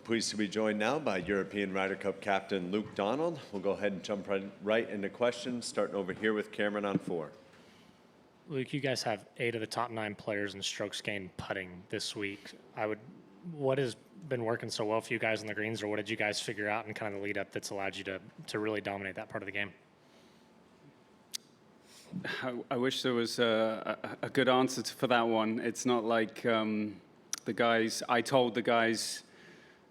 Pleased to be joined now by European Ryder Cup captain Luke Donald. We'll go ahead and jump right into questions, starting over here with Cameron on 4. Luke, you guys have 8 of the top 9 players in strokes gained putting this week. What has been working so well for you guys on the greens, or what did you guys figure out in kind of the lead up that's allowed you to really dominate that part of the game? I wish there was a good answer for that one. It's not like I told the guys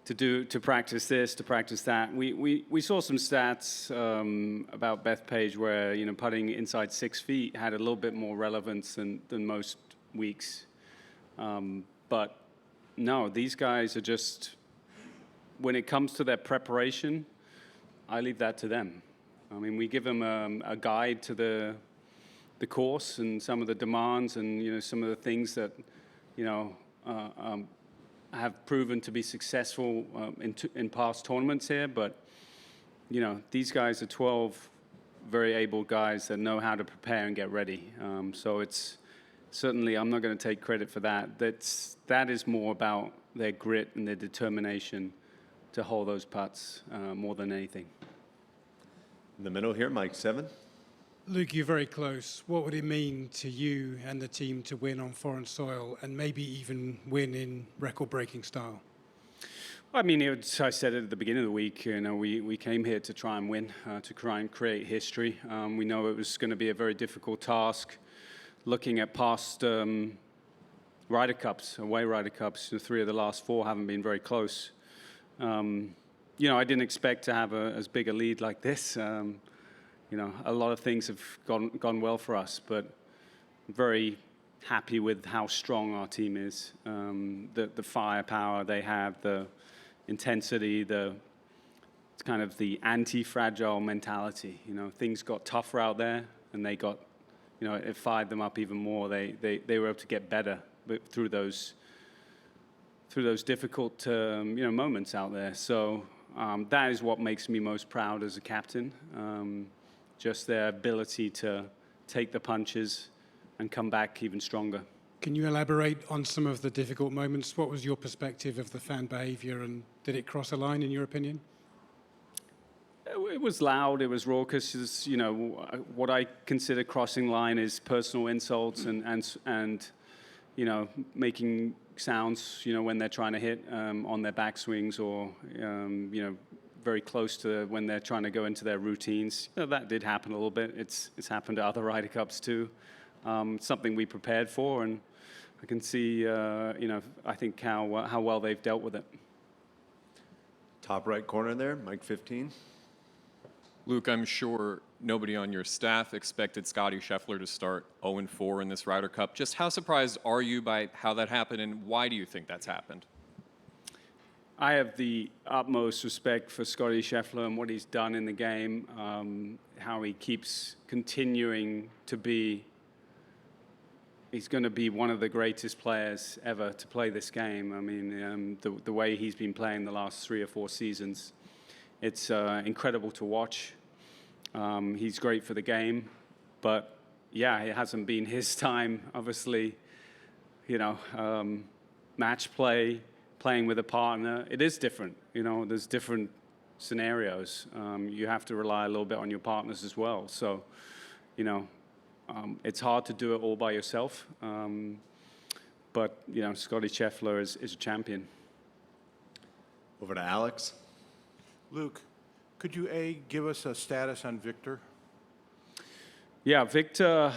to practice this, to practice that. We saw some stats about Bethpage where putting inside 6 feet had a little bit more relevance than most weeks. But no, these guys are just, when it comes to their preparation, I leave that to them. I mean, we give them a guide to the course and some of the demands and some of the things that have proven to be successful in past tournaments here. But these guys are 12 very able guys that know how to prepare and get ready. So it's certainly, I'm not going to take credit for that. That is more about their grit and their determination to hold those putts more than anything. In the middle here, Mike 7. Luke, you're very close. What would it mean to you and the team to win on foreign soil and maybe even win in record-breaking style? I mean, I said it at the beginning of the week, we came here to try and win, to try and create history. We know it was going to be a very difficult task. Looking at past Ryder Cups, away Ryder Cups, 3 of the last 4 haven't been very close. I didn't expect to have as big a lead like this. A lot of things have gone well for us, but I'm very happy with how strong our team is. The firepower they have, the intensity, it's kind of the anti-fragile mentality. Things got tougher out there, and they got, it fired them up even more. They were able to get better through those difficult moments out there. So that is what makes me most proud as a captain. Just their ability to take the punches and come back even stronger. Can you elaborate on some of the difficult moments? What was your perspective of the fan behavior, and did it cross a line in your opinion? It was loud, it was raucous. What I consider crossing line is personal insults and making sounds, when they're trying to hit on their backswings or, very close to when they're trying to go into their routines. That did happen a little bit. It's happened at other Ryder Cups too. Something we prepared for, and I can see, I think how well they've dealt with it. Top right corner there, Mike 15. Luke, I'm sure nobody on your staff expected Scottie Scheffler to start 0-4 in this Ryder Cup. Just how surprised are you by how that happened, and why do you think that's happened? I have the utmost respect for Scottie Scheffler and what he's done in the game, how he keeps continuing to be. He's going to be one of the greatest players ever to play this game. I mean, the way he's been playing the last 3 or 4 seasons, it's incredible to watch. He's great for the game, but yeah, it hasn't been his time, obviously. Match play, playing with a partner, it is different. There's different scenarios. You have to rely a little bit on your partners as well. So, it's hard to do it all by yourself. But, Scottie Scheffler is a champion. Over to Alex. Luke, could you, give us a status on Victor? Yeah, Victor,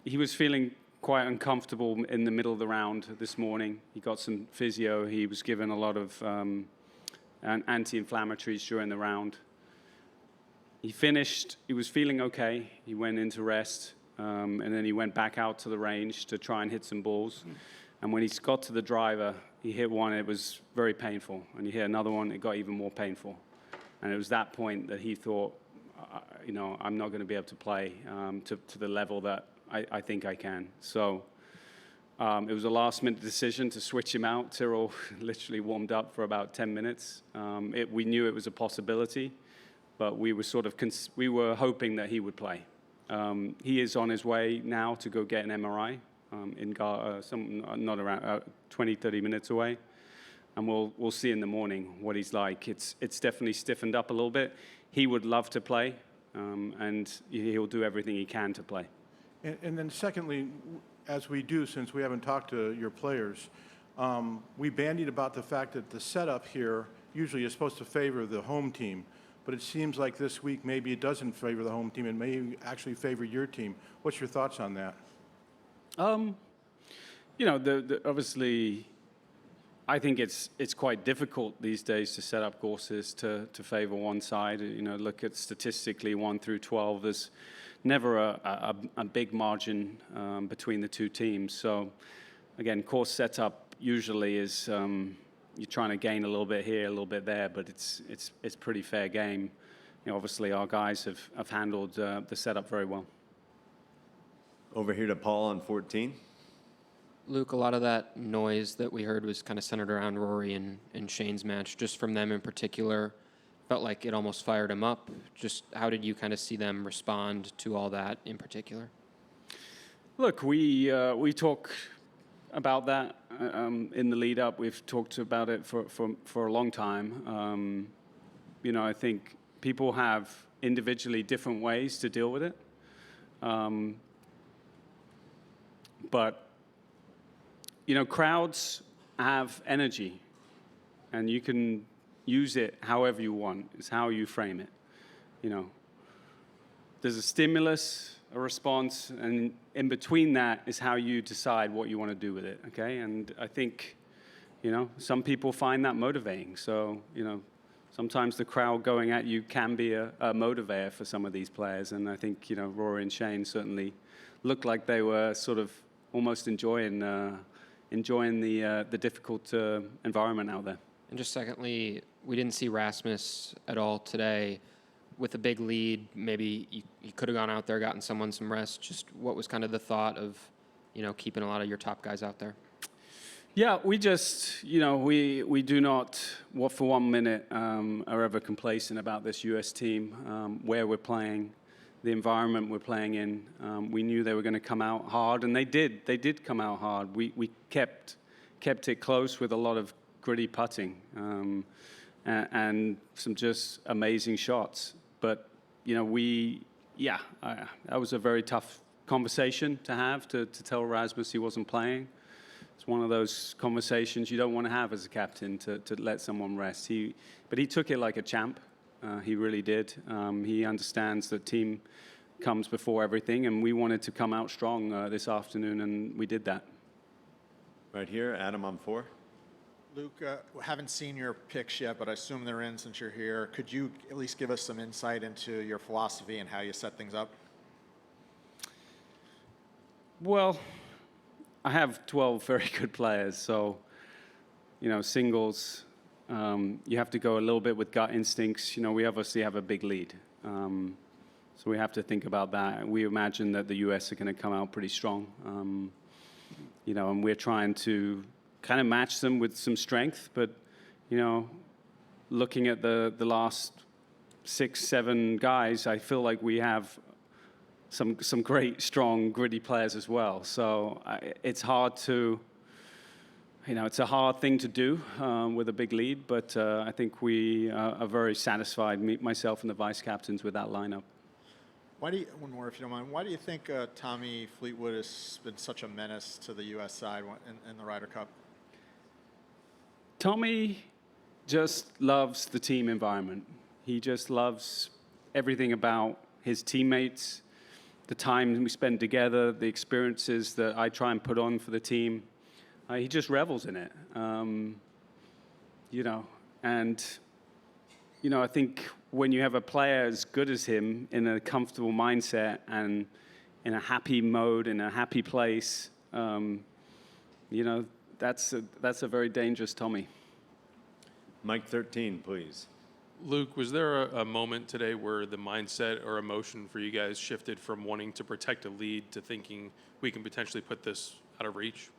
he was feeling quite uncomfortable in the middle of the round this morning. He got some physio. He was given a lot of anti-inflammatories during the round. He finished, he was feeling okay. He went into rest, and then he went back out to the range to try and hit some balls. And when he got to the driver, he hit one, it was very painful. And he hit another one, it got even more painful. And it was that point that he thought, I'm not going to be able to play to the level that I think I can. So it was a last-minute decision to switch him out. Tyrrell literally warmed up for about 10 minutes. We knew it was a possibility, but we were hoping that he would play. He is on his way now to go get an MRI not around 20, 30 minutes away. and we'll see in the morning what he's like. It's definitely stiffened up a little bit. He would love to play, and he'll do everything he can to play. And then secondly, as we do, since we haven't talked to your players, we bandied about the fact that the setup here usually is supposed to favor the home team, but it seems like this week maybe it doesn't favor the home team. It may actually favor your team. What's your thoughts on that? You know, obviously, I think it's quite difficult these days to set up courses to favor one side. You know, look at statistically 1 through 12. There's never a big margin between the two teams. So, again, course setup usually is you're trying to gain a little bit here, a little bit there, but it's pretty fair game. You know, obviously, our guys have handled the setup very well. Over here to Paul on 14. Luke, a lot of that noise that we heard was kind of centered around Rory and Shane's match, just from them in particular. Felt like it almost fired him up. Just how did you kind of see them respond to all that in particular? Look, we talk about that in the lead up. We've talked about it for a long time. You know, I think people have individually different ways to deal with it. But, you know, crowds have energy, and you can use it however you want. It's how you frame it. You know, there's a stimulus, a response, and in between that is how you decide what you want to do with it, okay? And I think, you know, some people find that motivating. So, you know, sometimes the crowd going at you can be a motivator for some of these players. And I think, you know, Rory and Shane certainly looked like they were sort of almost enjoying the difficult environment out there. And just secondly, we didn't see Rasmus at all today. With a big lead, maybe you could have gone out there, gotten someone some rest. Just what was kind of the thought of, you know, keeping a lot of your top guys out there? Yeah, we just, you know, we do not, for 1 minute, are ever complacent about this U.S. team, where we're playing, the environment we're playing in. We knew they were going to come out hard, and they did. They did come out hard. We kept it close with a lot of gritty putting and some just amazing shots. But, you know, that was a very tough conversation to have, to tell Rasmus he wasn't playing. It's one of those conversations you don't want to have as a captain, to let someone rest. But he took it like a champ. He really did. He understands that team comes before everything, and we wanted to come out strong this afternoon, and we did that. Right here, Adam on 4. Luke, haven't seen your picks yet, but I assume they're in since you're here. Could you at least give us some insight into your philosophy and how you set things up? Well, I have 12 very good players, so, you know, singles, you have to go a little bit with gut instincts. You know, we obviously have a big lead, so we have to think about that. We imagine that the U.S. are going to come out pretty strong, you know, and we're trying to kind of match them with some strength. But, you know, looking at the last 6, 7 guys, I feel like we have some great, strong, gritty players as well. So it's hard to, you know, it's a hard thing to do with a big lead, but I think we are very satisfied, myself and the vice captains, with that lineup. One more, if you don't mind. Why do you think Tommy Fleetwood has been such a menace to the U.S. side in the Ryder Cup? Tommy just loves the team environment. He just loves everything about his teammates, the time we spend together, the experiences that I try and put on for the team. He just revels in it, you know. And, you know, I think when you have a player as good as him in a comfortable mindset and in a happy mode, in a happy place, you know, that's a very dangerous Tommy. Mike 13, please. Luke, was there a moment today where the mindset or emotion for you guys shifted from wanting to protect a lead to thinking we can potentially put this out of reach?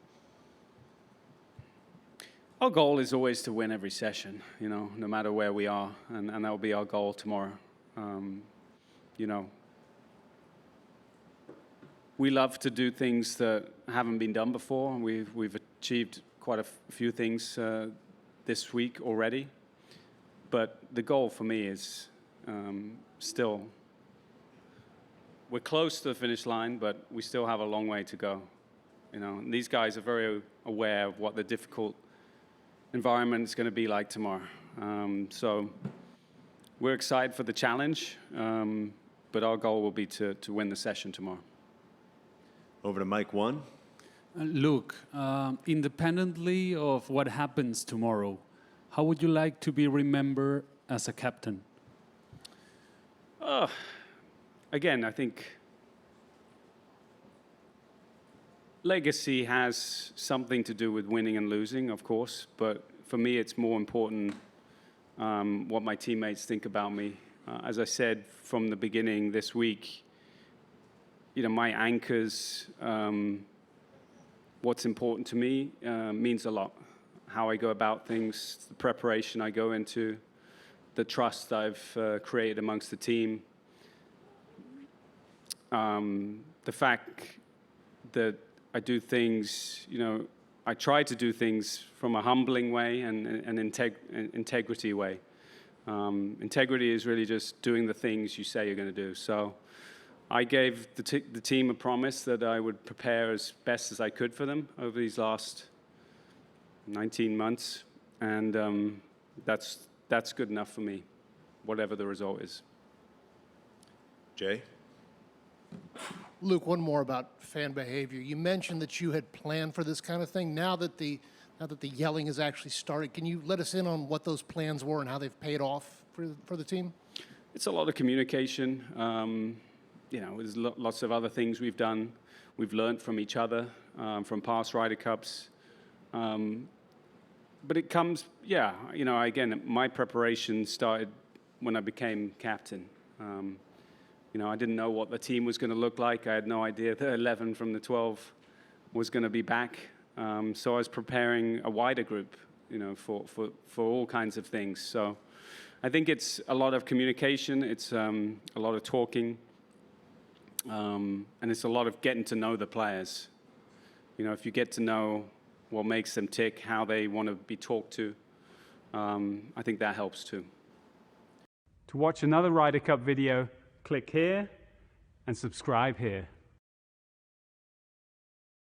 Our goal is always to win every session, you know, no matter where we are, and that will be our goal tomorrow. You know, we love to do things that haven't been done before. We've achieved quite a few things this week already. But the goal for me is still, we're close to the finish line, but we still have a long way to go. You know, and these guys are very aware of what the difficult environment is going to be like tomorrow. So we're excited for the challenge, but our goal will be to win the session tomorrow. Over to Mike 1. Luke, independently of what happens tomorrow, how would you like to be remembered as a captain? Again, I think legacy has something to do with winning and losing, of course, but for me it's more important what my teammates think about me. As I said from the beginning this week, you know, my anchors, what's important to me means a lot. How I go about things, the preparation I go into, the trust I've created amongst the team, the fact that I do things, you know, I try to do things from a humbling way and an integrity way. Integrity is really just doing the things you say you're going to do. So I gave the team a promise that I would prepare as best as I could for them over these last 19 months, and that's good enough for me, whatever the result is. Jay? Luke, one more about fan behavior. You mentioned that you had planned for this kind of thing. Now that the yelling has actually started, can you let us in on what those plans were and how they've paid off for the team? It's a lot of communication. You know, there's lots of other things we've done. We've learned from each other, from past Ryder Cups. But it comes, yeah, you know, again, my preparation started when I became captain. You know, I didn't know what the team was going to look like. I had no idea that 11 from the 12 was going to be back. So I was preparing a wider group, you know, for all kinds of things. So I think it's a lot of communication. It's a lot of talking. And it's a lot of getting to know the players. You know, if you get to know what makes them tick, how they want to be talked to, I think that helps too. To watch another Ryder Cup video, click here and subscribe here.